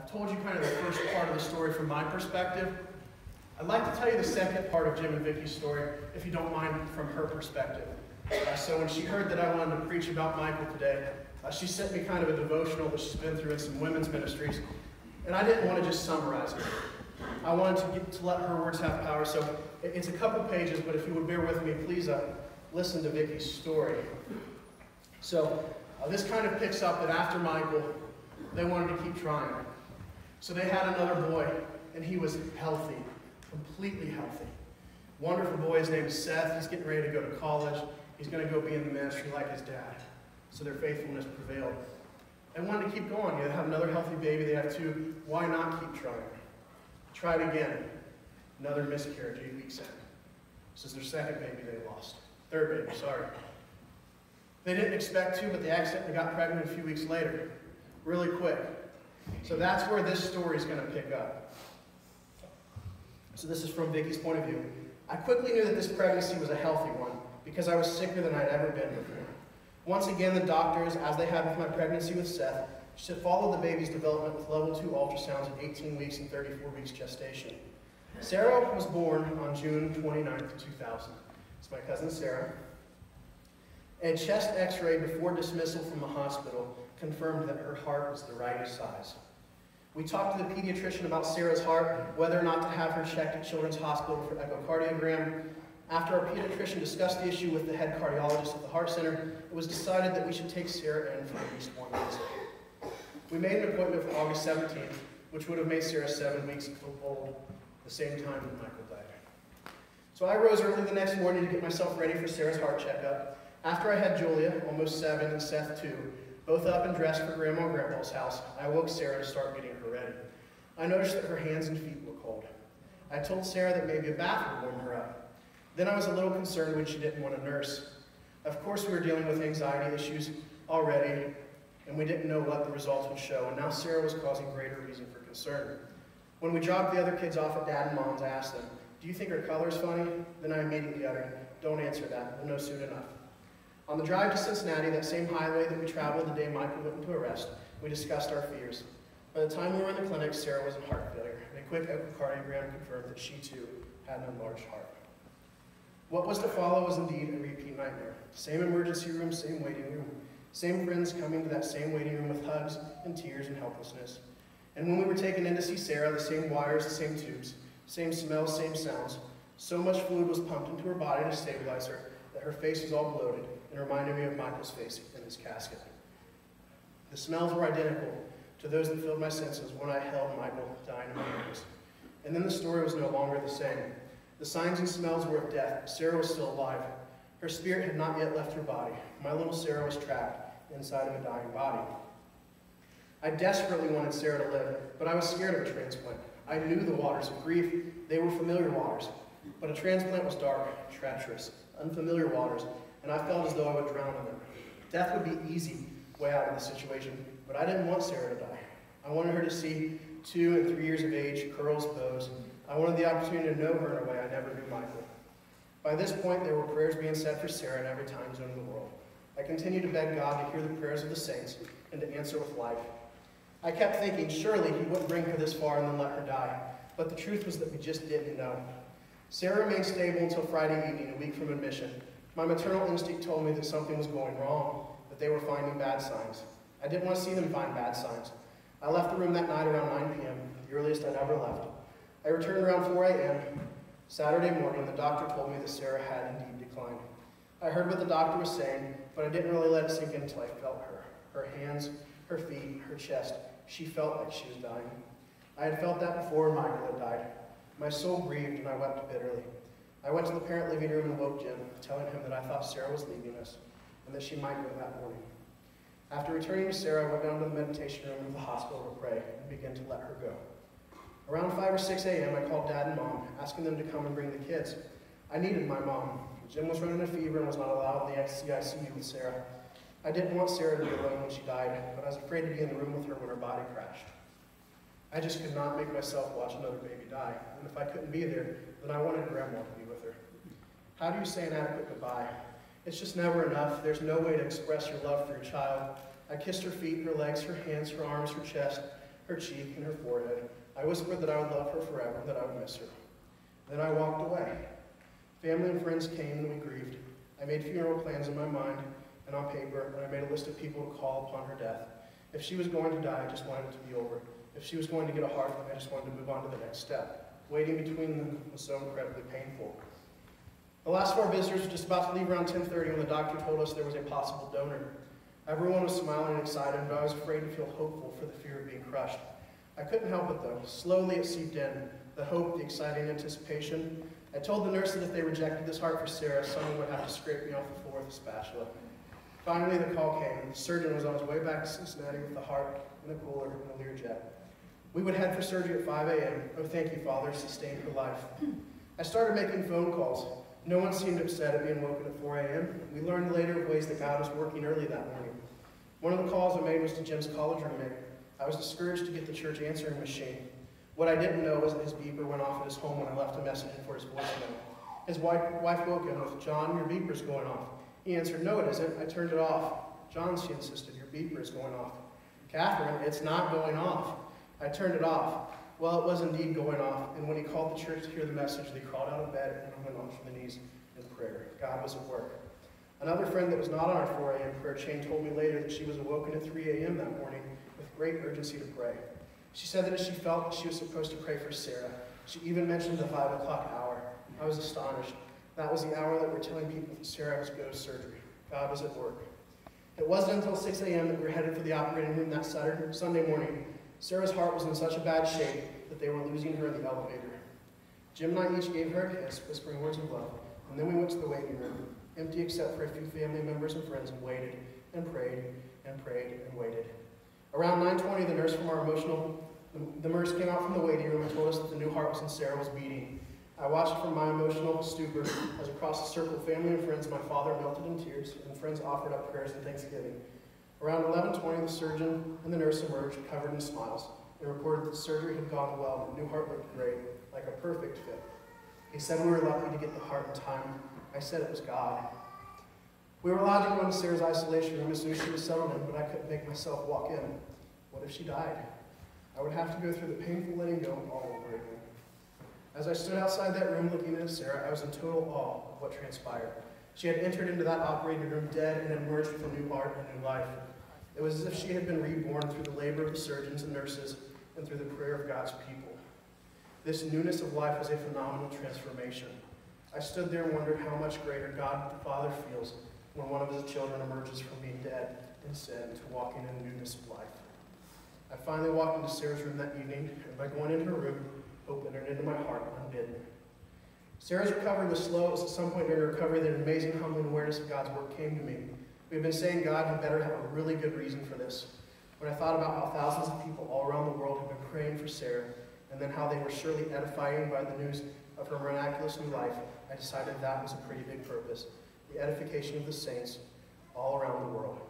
I've told you kind of the first part of the story from my perspective. I'd like to tell you the second part of Jim and Vicky's story, if you don't mind, from her perspective. So when she heard that I wanted to preach about Michael today, she sent me kind of a devotional that she's been through in some women's ministries. And I didn't want to just summarize it. I wanted to let her words have power. So it's a couple pages, but if you would bear with me, please listen to Vicky's story. So this kind of picks up that after Michael, they wanted to keep trying. So they had another boy, and he was healthy, completely healthy. Wonderful boy, his name is Seth. He's getting ready to go to college. He's going to go be in the ministry like his dad. So their faithfulness prevailed. They wanted to keep going. They have another healthy baby. They have two. Why not keep trying? Tried again. Another miscarriage 8 weeks in. This is their second baby they lost. Third baby, sorry. They didn't expect to, but they accidentally got pregnant a few weeks later. Really quick. So that's where this story is going to pick up. So this is from Vicky's point of view. I quickly knew that this pregnancy was a healthy one because I was sicker than I'd ever been before. Once again, the doctors, as they had with my pregnancy with Seth, should follow the baby's development with level 2 ultrasounds at 18 weeks and 34 weeks gestation. Sarah was born on June 29th, 2000. It's my cousin Sarah. A chest x-ray before dismissal from the hospital confirmed that her heart was the right size. We talked to the pediatrician about Sarah's heart, whether or not to have her checked at Children's Hospital for echocardiogram. After our pediatrician discussed the issue with the head cardiologist at the Heart Center, it was decided that we should take Sarah in for at least one visit. We made an appointment for August 17th, which would have made Sarah 7 weeks old, the same time that Michael died. So I rose early the next morning to get myself ready for Sarah's heart checkup. After I had Julia, almost 7, and Seth 2, both up and dressed for Grandma and Grandpa's house, I woke Sarah to start getting her ready. I noticed that her hands and feet were cold. I told Sarah that maybe a bath would warm her up. Then I was a little concerned when she didn't want a nurse. Of course, we were dealing with anxiety issues already, and we didn't know what the results would show, and now Sarah was causing greater reason for concern. When we dropped the other kids off at Dad and Mom's, I asked them, "Do you think her color's funny?" Then I immediately uttered, "Don't answer that, we'll know soon enough." On the drive to Cincinnati, that same highway that we traveled the day Michael went into arrest, we discussed our fears. By the time we were in the clinic, Sarah was in heart failure, and a quick echocardiogram confirmed that she too had an enlarged heart. What was to follow was indeed a repeat nightmare. Same emergency room, same waiting room. Same friends coming to that same waiting room with hugs and tears and helplessness. And when we were taken in to see Sarah, the same wires, the same tubes, same smells, same sounds. So much fluid was pumped into her body to stabilize her that her face was all bloated and reminded me of Michael's face in his casket. The smells were identical to those that filled my senses when I held Michael dying in my arms. And then the story was no longer the same. The signs and smells were of death. Sarah was still alive. Her spirit had not yet left her body. My little Sarah was trapped inside of a dying body. I desperately wanted Sarah to live, but I was scared of a transplant. I knew the waters of grief. They were familiar waters. But a transplant was dark, treacherous, unfamiliar waters, and I felt as though I would drown in them. Death would be easy way out of the situation, but I didn't want Sarah to die. I wanted her to see 2 and 3 years of age, curls, bows. I wanted the opportunity to know her in a way I never knew Michael. By this point, there were prayers being said for Sarah in every time zone in the world. I continued to beg God to hear the prayers of the saints and to answer with life. I kept thinking, surely he wouldn't bring her this far and then let her die. But the truth was that we just didn't know. Sarah remained stable until Friday evening, a week from admission. My maternal instinct told me that something was going wrong, that they were finding bad signs. I didn't want to see them find bad signs. I left the room that night around 9 p.m., the earliest I'd ever left. I returned around 4 a.m. Saturday morning. The doctor told me that Sarah had indeed declined. I heard what the doctor was saying, but I didn't really let it sink in until I felt her. Her hands, her feet, her chest. She felt like she was dying. I had felt that before Michael had died. My soul grieved and I wept bitterly. I went to the parent living room and woke Jim, telling him that I thought Sarah was leaving us and that she might go that morning. After returning to Sarah, I went down to the meditation room of the hospital to pray and begin to let her go. Around 5 or 6 a.m., I called Dad and Mom, asking them to come and bring the kids. I needed my mom. Jim was running a fever and was not allowed in the CICU with Sarah. I didn't want Sarah to be alone when she died, but I was afraid to be in the room with her when her body crashed. I just could not make myself watch another baby die, and if I couldn't be there, then I wanted Grandma to be with her. How do you say an adequate goodbye? It's just never enough. There's no way to express your love for your child. I kissed her feet, her legs, her hands, her arms, her chest. her cheek, and her forehead. I whispered that I would love her forever, that I would miss her. Then I walked away. Family and friends came and we grieved. I made funeral plans in my mind and on paper, and I made a list of people to call upon her death. If she was going to die, I just wanted it to be over. If she was going to get a heart, I just wanted to move on to the next step. Waiting between them was so incredibly painful. The last of our visitors was just about to leave around 10:30 when the doctor told us there was a possible donor. Everyone was smiling and excited, but I was afraid to feel hopeful for the fear of being crushed. I couldn't help it though. Slowly it seeped in. The hope, the exciting anticipation. I told the nurse that if they rejected this heart for Sarah, someone would have to scrape me off the floor with a spatula. Finally, the call came. The surgeon was on his way back to Cincinnati with the heart in a cooler and a Learjet. We would head for surgery at 5 a.m. Oh, thank you, Father, sustain her life. I started making phone calls. No one seemed upset at being woken at 4 a.m. We learned later of ways that God was working early that morning. One of the calls I made was to Jim's college roommate. I was discouraged to get the church answering machine. What I didn't know was that his beeper went off at his home when I left a message for his voicemail. His wife woke him with, "John, your beeper's going off." He answered, "No, it isn't. I turned it off." "John," she insisted, "your beeper is going off." "Catherine, it's not going off." I turned it off. Well, it was indeed going off, and when he called the church to hear the message, they crawled out of bed and went on their knees in prayer. God was at work. Another friend that was not on our 4 a.m. prayer chain told me later that she was awoken at 3 a.m. that morning with great urgency to pray. She said that as she felt that she was supposed to pray for Sarah, she even mentioned the 5 o'clock hour. I was astonished. That was the hour that we're telling people that Sarah was to go to surgery. God was at work. It wasn't until 6 a.m. that we were headed for the operating room that Sunday morning. Sarah's heart was in such a bad shape that they were losing her in the elevator. Jim and I each gave her a kiss, whispering words of love, and then we went to the waiting room, empty except for a few family members and friends, and waited and prayed and prayed and waited. Around 9:20, the nurse came out from the waiting room and told us that the new heart was in Sarah was beating. I watched from my emotional stupor as across the circle of family and friends, my father melted in tears, and friends offered up prayers and thanksgiving. Around 11:20, the surgeon and the nurse emerged, covered in smiles. They reported that the surgery had gone well, and the new heart looked great, like a perfect fit. He said we were lucky to get the heart in time. I said it was God. We were allowed to go into Sarah's isolation room as soon as she was settled in, but I couldn't make myself walk in. What if she died? I would have to go through the painful letting go all over again. As I stood outside that room looking at Sarah, I was in total awe of what transpired. She had entered into that operating room dead and emerged with a new heart and a new life. It was as if she had been reborn through the labor of the surgeons and nurses and through the prayer of God's people. This newness of life was a phenomenal transformation. I stood there and wondered how much greater God the Father feels when one of his children emerges from being dead in sin to walking in the newness of life. I finally walked into Sarah's room that evening, and by going into her room, hope entered into my heart unbidden. Sarah's recovery was slow. It was at some point during her recovery that an amazing, humbling awareness of God's work came to me. We've been saying God had better have a really good reason for this. When I thought about how thousands of people all around the world have been praying for Sarah, and then how they were surely edifying by the news of her miraculous new life, I decided that was a pretty big purpose, the edification of the saints all around the world.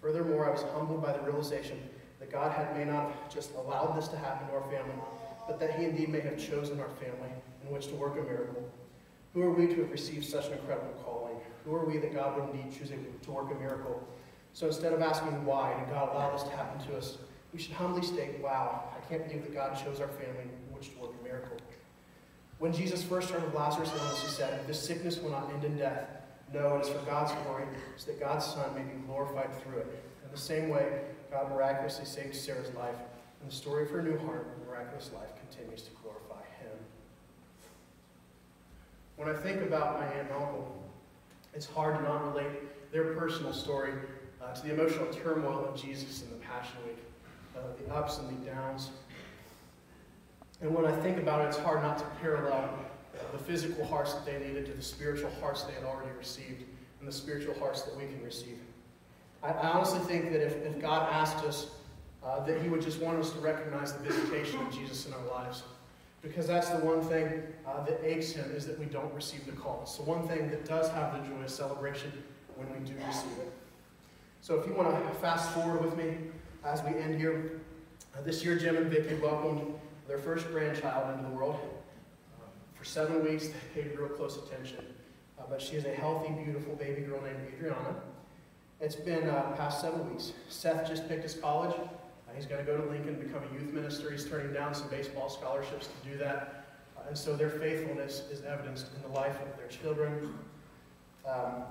Furthermore, I was humbled by the realization that God may not have just allowed this to happen to our family, but that he indeed may have chosen our family in which to work a miracle. Who are we to have received such an incredible calling? Who are we that God would indeed choose to work a miracle? So instead of asking why did God allow this to happen to us, we should humbly state, wow, I can't believe that God chose our family in which to work a miracle. When Jesus first heard of Lazarus' illness, he said, "This sickness will not end in death. No, it is for God's glory, so that God's Son may be glorified through it." In the same way, God miraculously saved Sarah's life, and the story of her new heart and miraculous life continues to glorify him. When I think about my aunt and uncle, it's hard to not relate their personal story to the emotional turmoil of Jesus in the Passion Week, the ups and the downs. And when I think about it, it's hard not to parallel the physical hearts that they needed to the spiritual hearts they had already received and the spiritual hearts that we can receive. I honestly think that if God asked us, that he would just want us to recognize the visitation of Jesus in our lives. Because that's the one thing that aches him, is that we don't receive the call. It's the one thing that does have the joyous celebration when we do receive it. So if you want to fast forward with me as we end here, this year Jim and Vicki welcomed their first grandchild into the world. For 7 weeks, they paid real close attention. But she is a healthy, beautiful baby girl named Adriana. It's been past 7 weeks. Seth just picked his college. he's going to go to Lincoln and become a youth minister. He's turning down some baseball scholarships to do that. And so their faithfulness is evidenced in the life of their children.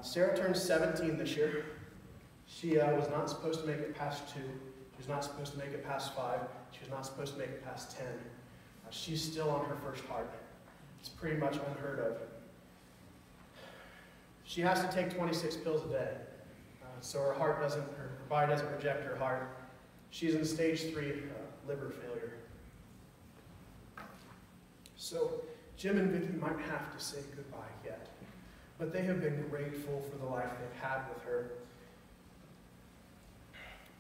Sarah turned 17 this year. She was not supposed to make it past 2. She was not supposed to make it past 5. She was not supposed to make it past 10. She's still on her first heart. It's pretty much unheard of. She has to take 26 pills a day. So her body doesn't reject her heart. She's in stage 3 liver failure. So Jim and Vicki might have to say goodbye yet, but they have been grateful for the life they've had with her.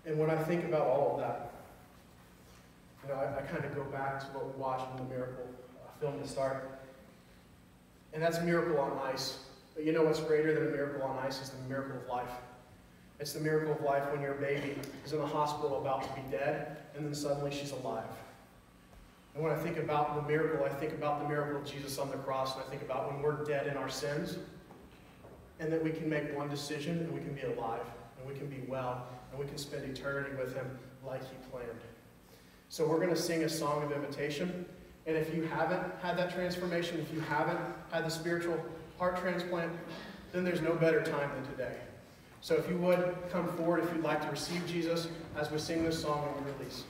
And when I think about all of that, I kind of go back to what we watched in the Miracle film to start. And that's a miracle on ice. But you know what's greater than a miracle on ice is the miracle of life. It's the miracle of life when your baby is in the hospital about to be dead, and then suddenly she's alive. And when I think about the miracle, I think about the miracle of Jesus on the cross, and I think about when we're dead in our sins, and that we can make one decision, and we can be alive, and we can be well, and we can spend eternity with him like he planned. So we're going to sing a song of invitation, and if you haven't had that transformation, if you haven't had the spiritual heart transplant, then there's no better time than today. So if you would, come forward if you'd like to receive Jesus as we sing this song and we release.